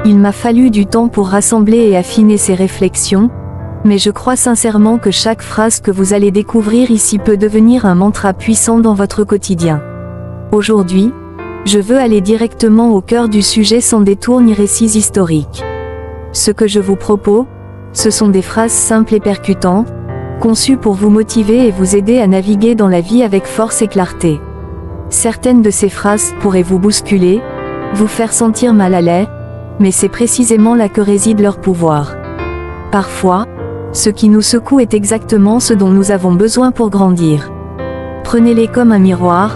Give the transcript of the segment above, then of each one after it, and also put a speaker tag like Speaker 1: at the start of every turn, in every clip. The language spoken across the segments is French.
Speaker 1: Il m'a fallu du temps pour rassembler et affiner ces réflexions, mais je crois sincèrement que chaque phrase que vous allez découvrir ici peut devenir un mantra puissant dans votre quotidien. Aujourd'hui, je veux aller directement au cœur du sujet sans détour ni récits historiques. Ce que je vous propose, ce sont des phrases simples et percutantes, conçues pour vous motiver et vous aider à naviguer dans la vie avec force et clarté. Certaines de ces phrases pourraient vous bousculer, vous faire sentir mal à l'aise, mais c'est précisément là que réside leur pouvoir. Parfois, ce qui nous secoue est exactement ce dont nous avons besoin pour grandir. Prenez-les comme un miroir,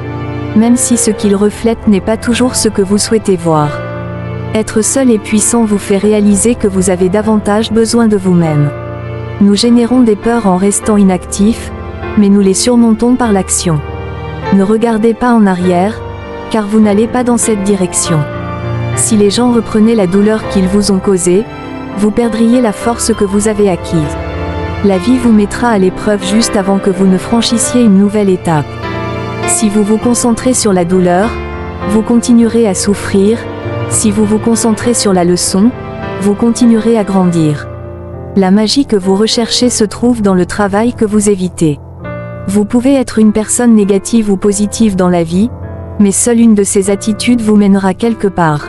Speaker 1: même si ce qu'ils reflètent n'est pas toujours ce que vous souhaitez voir. Être seul et puissant vous fait réaliser que vous avez davantage besoin de vous-même. Nous générons des peurs en restant inactifs, mais nous les surmontons par l'action. Ne regardez pas en arrière, car vous n'allez pas dans cette direction. Si les gens reprenaient la douleur qu'ils vous ont causée, vous perdriez la force que vous avez acquise. La vie vous mettra à l'épreuve juste avant que vous ne franchissiez une nouvelle étape. Si vous vous concentrez sur la douleur, vous continuerez à souffrir. Si vous vous concentrez sur la leçon, vous continuerez à grandir. La magie que vous recherchez se trouve dans le travail que vous évitez. Vous pouvez être une personne négative ou positive dans la vie, mais seule une de ces attitudes vous mènera quelque part.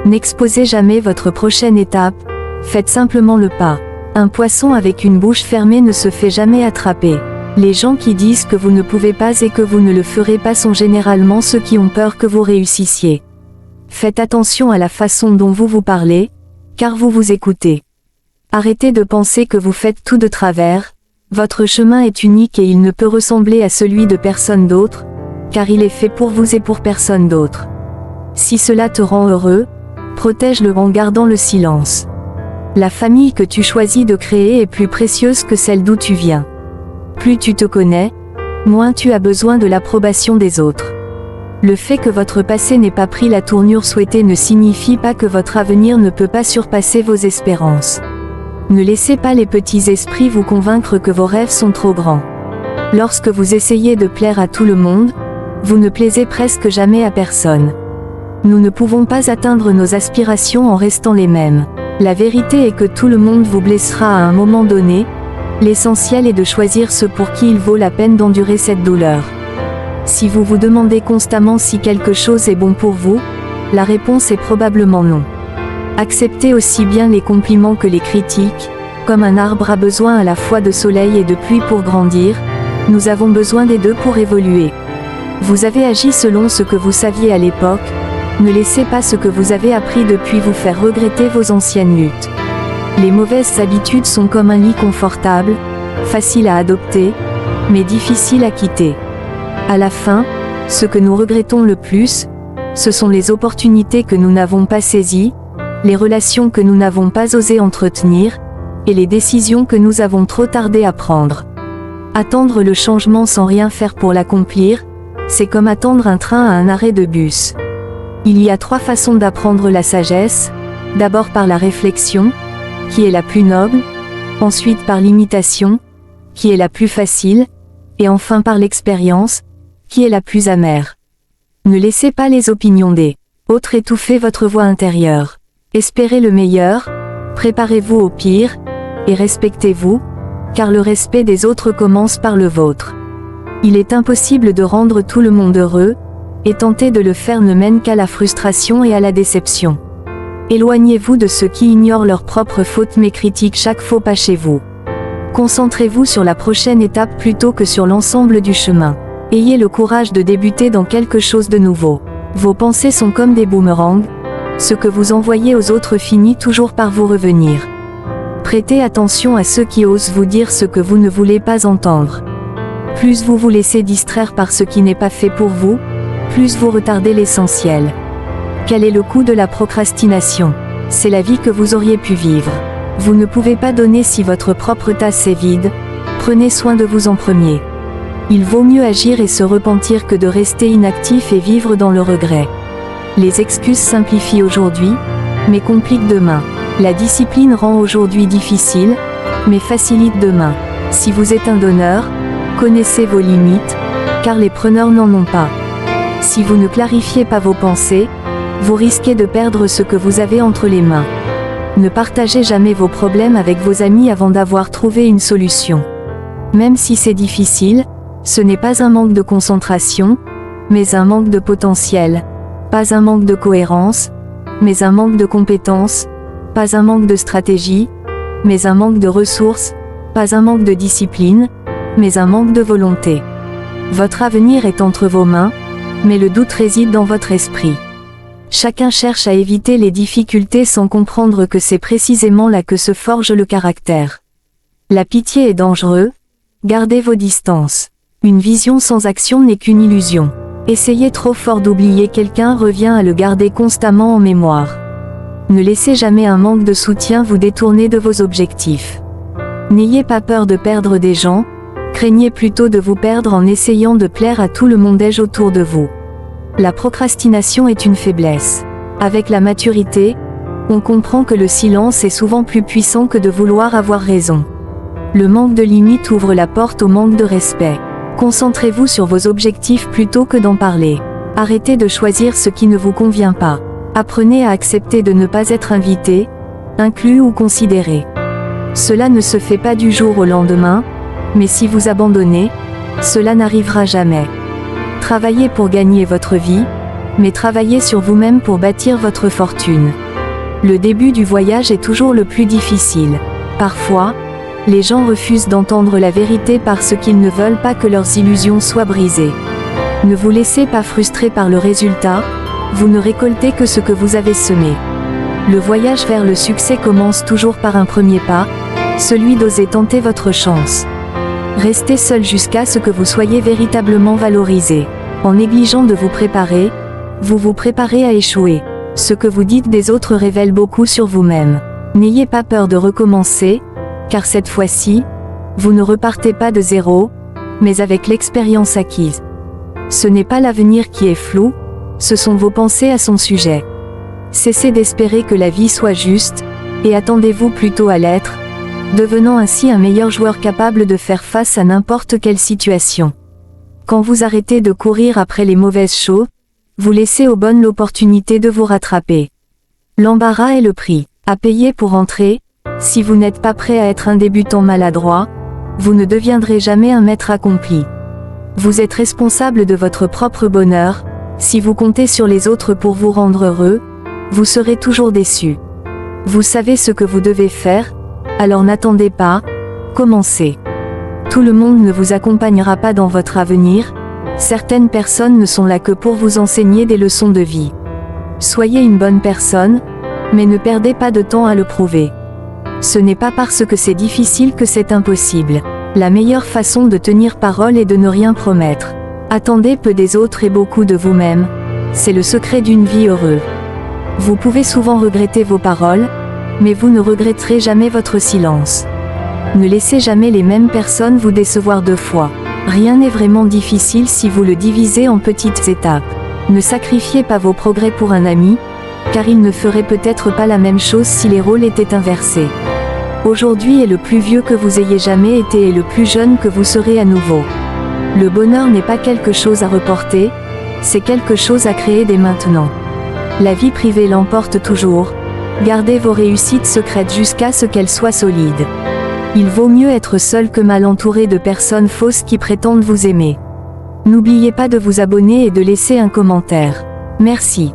Speaker 1: N'exposez jamais votre prochaine étape, faites simplement le pas. Un poisson avec une bouche fermée ne se fait jamais attraper. Les gens qui disent que vous ne pouvez pas et que vous ne le ferez pas sont généralement ceux qui ont peur que vous réussissiez. Faites attention à la façon dont vous vous parlez, car vous vous écoutez. Arrêtez de penser que vous faites tout de travers, votre chemin est unique et il ne peut ressembler à celui de personne d'autre, car il est fait pour vous et pour personne d'autre. Si cela te rend heureux, protège-le en gardant le silence. La famille que tu choisis de créer est plus précieuse que celle d'où tu viens. Plus tu te connais, moins tu as besoin de l'approbation des autres. Le fait que votre passé n'ait pas pris la tournure souhaitée ne signifie pas que votre avenir ne peut pas surpasser vos espérances. Ne laissez pas les petits esprits vous convaincre que vos rêves sont trop grands. Lorsque vous essayez de plaire à tout le monde, vous ne plaisez presque jamais à personne. Nous ne pouvons pas atteindre nos aspirations en restant les mêmes. La vérité est que tout le monde vous blessera à un moment donné. L'essentiel est de choisir ceux pour qui il vaut la peine d'endurer cette douleur. Si vous vous demandez constamment si quelque chose est bon pour vous, la réponse est probablement non. Acceptez aussi bien les compliments que les critiques. Comme un arbre a besoin à la fois de soleil et de pluie pour grandir, nous avons besoin des deux pour évoluer. Vous avez agi selon ce que vous saviez à l'époque. Ne laissez pas ce que vous avez appris depuis vous faire regretter vos anciennes luttes. Les mauvaises habitudes sont comme un lit confortable, facile à adopter, mais difficile à quitter. À la fin, ce que nous regrettons le plus, ce sont les opportunités que nous n'avons pas saisies, les relations que nous n'avons pas osé entretenir, et les décisions que nous avons trop tardé à prendre. Attendre le changement sans rien faire pour l'accomplir, c'est comme attendre un train à un arrêt de bus. Il y a 3 façons d'apprendre la sagesse, d'abord par la réflexion, qui est la plus noble, ensuite par l'imitation, qui est la plus facile, et enfin par l'expérience, qui est la plus amère. Ne laissez pas les opinions des autres étouffer votre voix intérieure. Espérez le meilleur, préparez-vous au pire, et respectez-vous, car le respect des autres commence par le vôtre. Il est impossible de rendre tout le monde heureux, et tenter de le faire ne mène qu'à la frustration et à la déception. Éloignez-vous de ceux qui ignorent leurs propres fautes mais critiquent chaque faux pas chez vous. Concentrez-vous sur la prochaine étape plutôt que sur l'ensemble du chemin. Ayez le courage de débuter dans quelque chose de nouveau. Vos pensées sont comme des boomerangs, ce que vous envoyez aux autres finit toujours par vous revenir. Prêtez attention à ceux qui osent vous dire ce que vous ne voulez pas entendre. Plus vous vous laissez distraire par ce qui n'est pas fait pour vous, plus vous retardez l'essentiel. Quel est le coût de la procrastination? C'est la vie que vous auriez pu vivre. Vous ne pouvez pas donner si votre propre tasse est vide, prenez soin de vous en premier. Il vaut mieux agir et se repentir que de rester inactif et vivre dans le regret. Les excuses simplifient aujourd'hui, mais compliquent demain. La discipline rend aujourd'hui difficile, mais facilite demain. Si vous êtes un donneur, connaissez vos limites, car les preneurs n'en ont pas. Si vous ne clarifiez pas vos pensées, vous risquez de perdre ce que vous avez entre les mains. Ne partagez jamais vos problèmes avec vos amis avant d'avoir trouvé une solution. Même si c'est difficile, ce n'est pas un manque de concentration, mais un manque de potentiel. Pas un manque de cohérence, mais un manque de compétences. Pas un manque de stratégie, mais un manque de ressources. Pas un manque de discipline, mais un manque de volonté. Votre avenir est entre vos mains, mais le doute réside dans votre esprit. Chacun cherche à éviter les difficultés sans comprendre que c'est précisément là que se forge le caractère. La pitié est dangereux, gardez vos distances. Une vision sans action n'est qu'une illusion. Essayer trop fort d'oublier quelqu'un revient à le garder constamment en mémoire. Ne laissez jamais un manque de soutien vous détourner de vos objectifs. N'ayez pas peur de perdre des gens, craignez plutôt de vous perdre en essayant de plaire à tout le mondège autour de vous. La procrastination est une faiblesse. Avec la maturité, on comprend que le silence est souvent plus puissant que de vouloir avoir raison. Le manque de limite ouvre la porte au manque de respect. Concentrez-vous sur vos objectifs plutôt que d'en parler. Arrêtez de choisir ce qui ne vous convient pas. Apprenez à accepter de ne pas être invité, inclus ou considéré. Cela ne se fait pas du jour au lendemain, mais si vous abandonnez, cela n'arrivera jamais. Travaillez pour gagner votre vie, mais travaillez sur vous-même pour bâtir votre fortune. Le début du voyage est toujours le plus difficile. Parfois, les gens refusent d'entendre la vérité parce qu'ils ne veulent pas que leurs illusions soient brisées. Ne vous laissez pas frustrer par le résultat, vous ne récoltez que ce que vous avez semé. Le voyage vers le succès commence toujours par un premier pas, celui d'oser tenter votre chance. Restez seul jusqu'à ce que vous soyez véritablement valorisé. En négligeant de vous préparer, vous vous préparez à échouer. Ce que vous dites des autres révèle beaucoup sur vous-même. N'ayez pas peur de recommencer, car cette fois-ci, vous ne repartez pas de zéro, mais avec l'expérience acquise. Ce n'est pas l'avenir qui est flou, ce sont vos pensées à son sujet. Cessez d'espérer que la vie soit juste, et attendez-vous plutôt à l'être, devenant ainsi un meilleur joueur capable de faire face à n'importe quelle situation. Quand vous arrêtez de courir après les mauvaises choses, vous laissez aux bonnes l'opportunité de vous rattraper. L'embarras est le prix à payer pour entrer. Si vous n'êtes pas prêt à être un débutant maladroit, vous ne deviendrez jamais un maître accompli. Vous êtes responsable de votre propre bonheur. Si vous comptez sur les autres pour vous rendre heureux, vous serez toujours déçu. Vous savez ce que vous devez faire, alors n'attendez pas, commencez. Tout le monde ne vous accompagnera pas dans votre avenir, certaines personnes ne sont là que pour vous enseigner des leçons de vie. Soyez une bonne personne, mais ne perdez pas de temps à le prouver. Ce n'est pas parce que c'est difficile que c'est impossible. La meilleure façon de tenir parole est de ne rien promettre. Attendez peu des autres et beaucoup de vous-même, c'est le secret d'une vie heureuse. Vous pouvez souvent regretter vos paroles, mais vous ne regretterez jamais votre silence. Ne laissez jamais les mêmes personnes vous décevoir deux fois. Rien n'est vraiment difficile si vous le divisez en petites étapes. Ne sacrifiez pas vos progrès pour un ami, car il ne ferait peut-être pas la même chose si les rôles étaient inversés. Aujourd'hui est le plus vieux que vous ayez jamais été et le plus jeune que vous serez à nouveau. Le bonheur n'est pas quelque chose à reporter, c'est quelque chose à créer dès maintenant. La vie privée l'emporte toujours, gardez vos réussites secrètes jusqu'à ce qu'elles soient solides. Il vaut mieux être seul que mal entouré de personnes fausses qui prétendent vous aimer. N'oubliez pas de vous abonner et de laisser un commentaire. Merci.